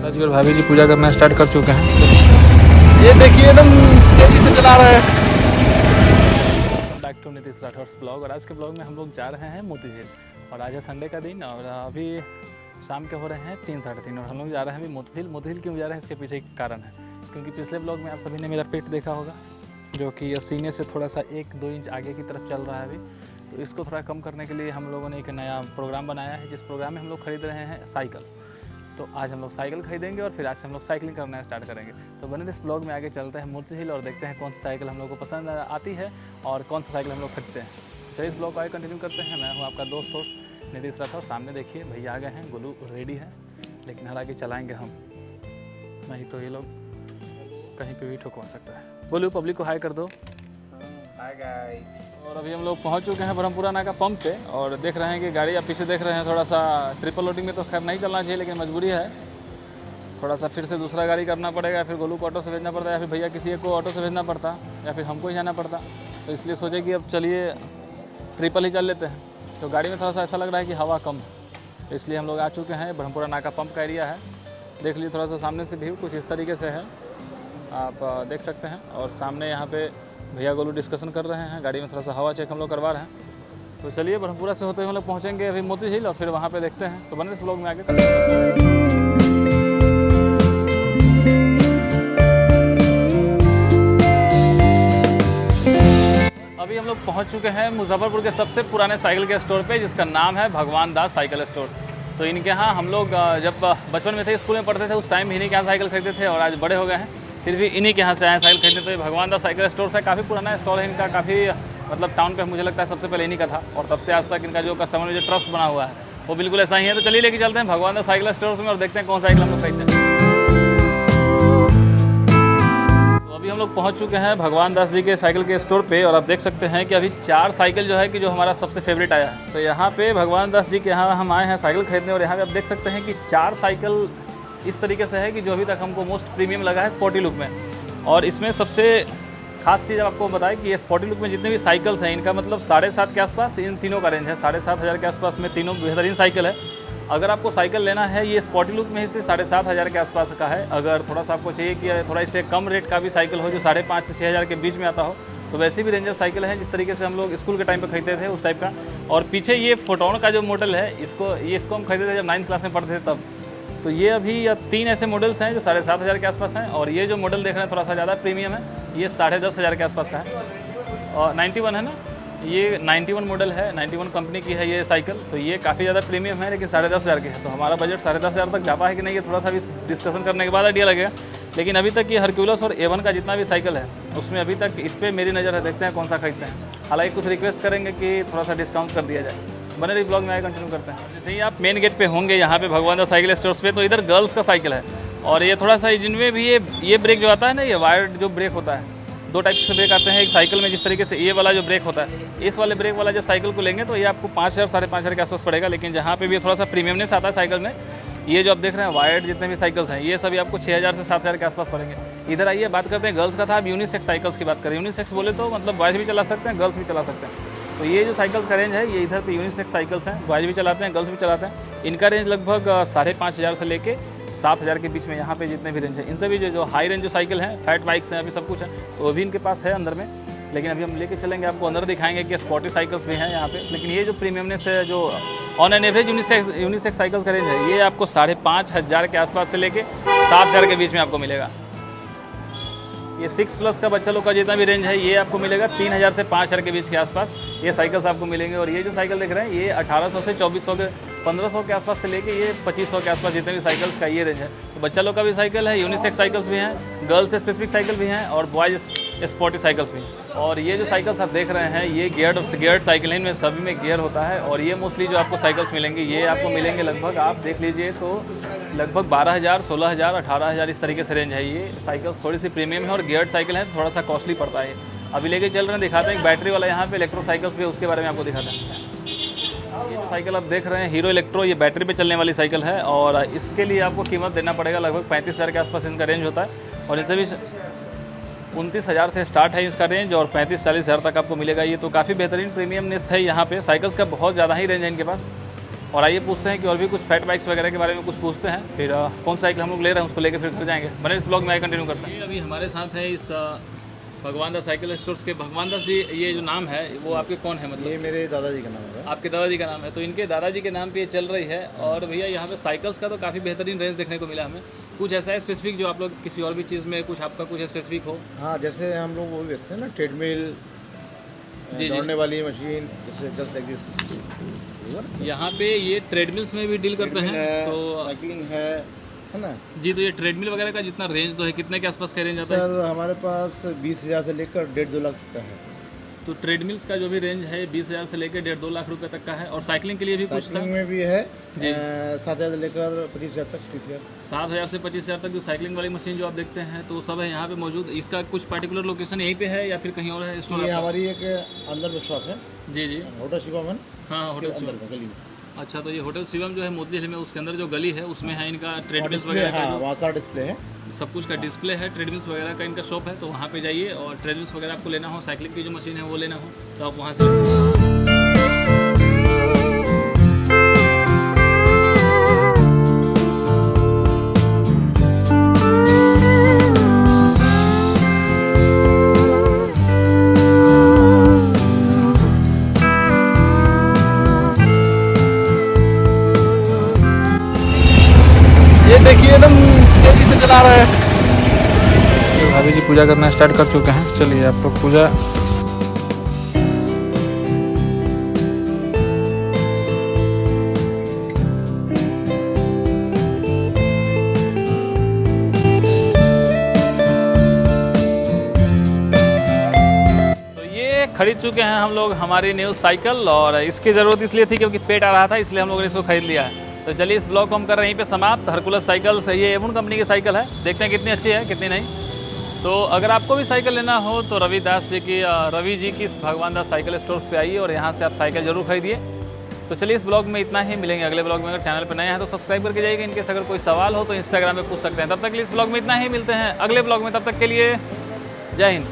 राजगढ़ भाभी जी पूजा करना स्टार्ट कर चुके हैं। ये देखिए एकदम तेजी से चला रहे हैं। Back to Nitish Rathore blog. और आज के ब्लॉग में हम लोग जा रहे हैं मोती झील। और आज है संडे का दिन और अभी शाम के हो रहे हैं 3 साढ़े 3 और हम लोग जा रहे हैं अभी मोती झील। मोती झील क्यों जा रहे हैं इसके पीछे एक कारण है, क्योंकि पिछले ब्लॉग में आप सभी ने मेरा पेट देखा होगा जो कि सीने से थोड़ा सा 1-2 इंच आगे की तरफ चल रहा है अभी। तो इसको थोड़ा कम करने के लिए हम लोगों ने एक नया प्रोग्राम बनाया है, जिस प्रोग्राम में हम लोग खरीद रहे हैं साइकिल। तो आज हम लोग साइकिल खरीदेंगे और फिर आज से हम लोग साइकिलिंग करना स्टार्ट करेंगे। तो बने इस ब्लॉग में आगे चलते हैं मोती झील और देखते हैं कौन सी साइकिल हम लोग को पसंद आती है और कौन सी साइकिल हम लोग खरीदते हैं। तो इस ब्लॉग को आगे कंटिन्यू करते हैं। मैं हूँ आपका दोस्त नीतीश राठौर। सामने देखिए भैया आ गए हैं, गोलू रेडी है, लेकिन हालांकि चलाएँगे हम, नहीं तो ये लोग कहीं पर भी ठोकवा सकता है। गोलू पब्लिक को हाई कर दो। Hi guys. और अभी हम लोग पहुंच चुके हैं ब्रह्मपुरा नाका पंप पे और देख रहे हैं कि गाड़ी आप पीछे देख रहे हैं थोड़ा सा ट्रिपल लोडिंग में तो खैर नहीं चलना चाहिए, लेकिन मजबूरी है, थोड़ा सा फिर से दूसरा गाड़ी करना पड़ेगा, या फिर गोलू को ऑटो से भेजना पड़ता है, या फिर भैया किसी एक को ऑटो से भेजना पड़ता, या फिर हमको ही जाना पड़ता। तो इसलिए सोचे कि अब चलिए ट्रिपल ही चल लेते हैं। तो गाड़ी में थोड़ा सा ऐसा लग रहा है कि हवा कम है, तो इसलिए हम लोग आ चुके हैं। ब्रह्मपुरा नाका पंप का एरिया है, देख लीजिए थोड़ा सा सामने से व्यू कुछ इस तरीके से है, आप देख सकते हैं। और सामने यहाँ पे भैया गोलू डिस्कशन कर रहे हैं, गाड़ी में थोड़ा सा हवा चेक हम लोग करवा रहे हैं। तो चलिए ब्रह्मपुरा से होते हुए हम लोग पहुँचेंगे अभी मोती झील और फिर वहाँ पे देखते हैं। तो बने इस ब्लॉग में आगे अभी हम लोग पहुँच चुके हैं मुजफ्फरपुर के सबसे पुराने साइकिल के स्टोर पे, जिसका नाम है भगवान दास साइकिल स्टोर। तो इनके यहाँ हम लोग जब बचपन में थे, स्कूल में पढ़ते थे, उस टाइम इन्हीं के यहाँ साइकिल खरीदते थे और आज बड़े हो गए हैं फिर भी इन्हीं के यहाँ से आए साइकिल खरीदने। तो ये भगवान दास साइकिल स्टोर है, काफ़ी पुराना स्टोर है इनका, काफ़ी मतलब टाउन पे मुझे लगता है सबसे पहले इन्हीं का था और तब से आज तक इनका जो कस्टमर में जो ट्रस्ट बना हुआ है वो बिल्कुल ऐसा ही है। तो चलिए लेके चलते हैं भगवान दास साइकिल स्टोर में और देखते हैं कौन साइकिल हम लोग खरीदते हैं। तो अभी हम लोग पहुँच चुके हैं भगवान दास जी के साइकिल के स्टोर पर और आप देख सकते हैं कि अभी 4 साइकिल जो है कि जो हमारा सबसे फेवरेट आया है। तो यहाँ पे भगवान दास जी के यहाँ हम आए हैं साइकिल खरीदने और यहाँ पे आप देख सकते हैं कि 4 साइकिल इस तरीके से है कि जो अभी तक हमको मोस्ट प्रीमियम लगा है स्पोर्टी लुक में। और इसमें सबसे खास चीज़ आपको बताएं कि ये स्पोर्टी लुक में जितने भी साइकिल्स हैं इनका मतलब 7,500 के आसपास इन तीनों का रेंज है। 7,500 के आसपास में तीनों बेहतरीन साइकिल है। अगर आपको साइकिल लेना है ये स्पोर्टी लुक में इसलिए 7,500 के आसपास का है। अगर थोड़ा सा आपको चाहिए कि थोड़ा इससे कम रेट का भी साइकिल हो जो 5,500 से 6,000 के बीच में आता हो, तो वैसे भी रेंजर साइकिल है जिस तरीके से हम लोग स्कूल के टाइम पे खरीदते थे उस टाइप का। और पीछे ये फोटोन का जो मॉडल है इसको हम खरीदते थे जब 9th क्लास में पढ़ते थे तब। तो ये अभी 3 ऐसे मॉडल्स हैं जो 7,500 के आसपास हैं और ये जो मॉडल देख रहे हैं थोड़ा सा ज़्यादा प्रीमियम है, ये 10,500 के आसपास का है। और 91 है ना, ये 91 मॉडल है, 91 कंपनी की है ये साइकिल। तो ये काफ़ी ज़्यादा प्रीमियम है लेकिन 10,500 के है। तो हमारा बजट 10,500 तक जा पाए कि नहीं ये थोड़ा सा भी डिस्कशन करने के बाद आइडिया लगेगा। लेकिन अभी तक ये हरक्यूलस और A1 का जितना भी साइकिल है उसमें अभी तक इस पर मेरी नज़र है, देखते हैं कौन सा खरीदते हैं। हालांकि कुछ रिक्वेस्ट करेंगे कि थोड़ा सा डिस्काउंट कर दिया जाए। बने रही ब्लॉग में आगे कंटिन्यू करते हैं। जैसे ही आप मेन गेट पे होंगे यहाँ पे भगवान दास साइकिल स्टोर्स पे, तो इधर गर्ल्स का साइकिल है और ये थोड़ा सा जिनमें भी ये ब्रेक जो आता है ना, ये वायर्ड जो ब्रेक होता है, 2 टाइप से ब्रेक आते हैं एक साइकिल में। जिस तरीके से ये वाला जो ब्रेक होता है, इस वाले ब्रेक वाला जब साइकिल को लेंगे तो ये आपको 5,000 5,500 के आसपास पड़ेगा। लेकिन जहाँ पे भी थोड़ा सा प्रीमियमनेस आता है साइकिल में, ये जो आप देख रहे हैं वायर्ड जितने भी साइकिल्स हैं ये सभी आपको 6,000 से 7,000 के आसपास पड़ेंगे। इधर आइए बात करते हैं गर्ल्स का था। अब यूनिसेक्स साइकिल्स की बात करें, यूनिसेक्स बोले तो मतलब बॉयज़ भी चला सकते हैं, गर्ल्स भी चला सकते हैं। तो ये जो साइकिल्स का रेंज है ये इधर पे यूनिसेक्स साइकिल्स हैं, बॉयज़ भी चलाते हैं गर्ल्स भी चलाते हैं। इनका रेंज लगभग 5,500 से लेके 7,000 के बीच में यहाँ पे जितने भी रेंज है। इनसे भी जो हाई रेंज जो साइकिल हैं, फैट बाइक्स हैं, अभी सब कुछ है तो वो भी इनके पास है अंदर में। लेकिन अभी हम लेके चलेंगे, आपको अंदर दिखाएंगे कि स्पोर्टी साइकिल्स भी हैं यहाँ पे। लेकिन ये जो प्रीमियमनेस है, जो on an average unisex cycles का रेंज है, ये आपको 5,500 के आसपास से लेके 7,000 के बीच में आपको मिलेगा। ये 6+ का बच्चा लोग का जितना भी रेंज है ये आपको मिलेगा 3,000 से 5,000 के बीच के आसपास ये साइकिल्स आपको मिलेंगे। और ये जो साइकिल देख रहे हैं ये 1,800 से 2,400 के 1,500 के आसपास से लेके ये 2,500 के आसपास जितने भी साइकिल्स का ये रेंज है। तो बच्चा लोग का भी साइकिल है, यूनिसेक्स साइकिल्स भी हैं, गर्ल्स स्पेसिफिक साइकिल भी हैं और बॉयज़ स्पोर्टी साइकिल्स भी। और ये जो साइकिल्स आप देख रहे हैं ये गियर्ड साइकिल है, इनमें सभी में गियर होता है। और ये मोस्टली जो आपको साइकिल्स मिलेंगे ये आपको मिलेंगे लगभग, आप देख लीजिए तो लगभग 12,000, 16,000, 18,000 इस तरीके से रेंज है। ये साइकिल्स थोड़ी सी प्रीमियम है और गियर्ड साइकिल है, थोड़ा सा कॉस्टली पड़ता है। अभी लेके चल रहे हैं, दिखाते हैं एक बैटरी वाला यहाँ पे इलेक्ट्रो साइकिल्स भी, उसके बारे में आपको दिखाते हैं। ये जो साइकिल आप देख रहे हैं हीरो इलेक्ट्रो, ये बैटरी पे चलने वाली साइकिल है और इसके लिए आपको कीमत देना पड़ेगा लगभग 35,000 के आसपास इनका रेंज होता है। और इनसे भी 29,000 से स्टार्ट है इसका रेंज और 35-40,000 तक आपको मिलेगा। ये तो काफ़ी बेहतरीन प्रीमियमनेस है यहाँ पे। साइकिल्स का बहुत ज़्यादा ही रेंज है इनके पास और आइए पूछते हैं कि और भी कुछ फैट बाइक्स वगैरह के बारे में कुछ पूछते हैं, फिर कौन साइकिल हम लोग ले रहे हैं उसको लेकर फिर घर जाएंगे। बने इस ब्लॉग में आगे कंटिन्यू करते हैं। अभी हमारे साथ है इस भगवान दास साइकिल स्टोर्स के भगवान दास जी। ये जो नाम है वो आपके कौन है? मतलब ये मेरे दादाजी का नाम है। आपके दादाजी का नाम है, तो इनके दादाजी के नाम पे ये चल रही है। और भैया यहाँ पे साइकिल्स का तो काफ़ी बेहतरीन रेंज देखने को मिला हमें। कुछ ऐसा है स्पेसिफिक जो आप लोग किसी और भी चीज़ में कुछ आपका कुछ स्पेसिफिक हो? हाँ, जैसे हम लोग वो भी बेचते हैं ना, ट्रेडमिल, जी। दौड़ने वाली मशीन, जैसे जस्ट लाइक दिस। यहाँ पे ये ट्रेडमिल्स में भी डील करते हैं तो साइकिलिंग है ना। जी। तो ये ट्रेडमिल वगैरह का जितना रेंज तो है, कितने के आसपास का रेंज आता है? सर हमारे पास 20,000 से लेकर 1.5-2 लाख तक है। तो ट्रेडमिल्स का जो भी रेंज है 20,000 से लेकर 1.5-2 लाख रुपए तक का है। और साइकिलिंग के लिए भी कुछ था? साइकिलिंग में भी है जी। 7,000 से लेकर 25,000 तक, 30,000। 7,000 से 25,000 तक जो साइकिलिंग वाली मशीन जो आप देखते हैं तो सब है यहाँ पे मौजूद। इसका कुछ पर्टिकुलर लोकेशन यहीं पे है या फिर कहीं और है स्टोर? ये हमारी एक अंदर में शॉप है, जी जी। होटल शिवामन। हाँ, होटल शिवम। अंदर में गली में। अच्छा, तो ये होटल शिवम जो है मोतीझील में, उसके अंदर जो गली है उसमें है इनका ट्रेडमिल्स वगैरह का हाँ, वहाँ सारा डिस्प्ले है। सब कुछ का डिस्प्ले है। ट्रेडमिल्स वगैरह का इनका शॉप है, तो वहाँ पे जाइए और ट्रेडमिल्स वगैरह आपको लेना हो, साइकिलिंग की जो मशीन है वो लेना हो तो आप वहाँ से ले सकते हैं। ये देखिए एकदम तेजी से चला रहे हैं। तो भाभी जी पूजा करना स्टार्ट कर चुके हैं। चलिए आप लोग पूजा। तो ये खरीद चुके हैं हम लोग हमारी न्यू साइकिल, और इसकी ज़रूरत इसलिए थी क्योंकि पेट आ रहा था, इसलिए हम लोगों ने इसको खरीद लिया है। तो चलिए इस ब्लॉग को हम कर रहे हैं यहीं पे समाप्त। हरकुलस साइकिल सही है, एवन कंपनी की साइकिल है, देखते हैं कितनी अच्छी है कितनी नहीं। तो अगर आपको भी साइकिल लेना हो तो रवि जी की इस भगवान दास साइकिल स्टोर्स पे आइए और यहाँ से आप साइकिल जरूर खरीदिए। तो चलिए इस ब्लॉग में इतना ही, मिलेंगे अगले ब्लॉग में। अगर चैनल पर नए हैं तो सब्सक्राइब करके जाइएगा। इनकेस अगर कोई सवाल हो तो इंस्टाग्राम पे पूछ सकते हैं। तब तक के लिए इस ब्लॉग में इतना ही, मिलते हैं अगले ब्लॉग में। तब तक के लिए जय हिंद।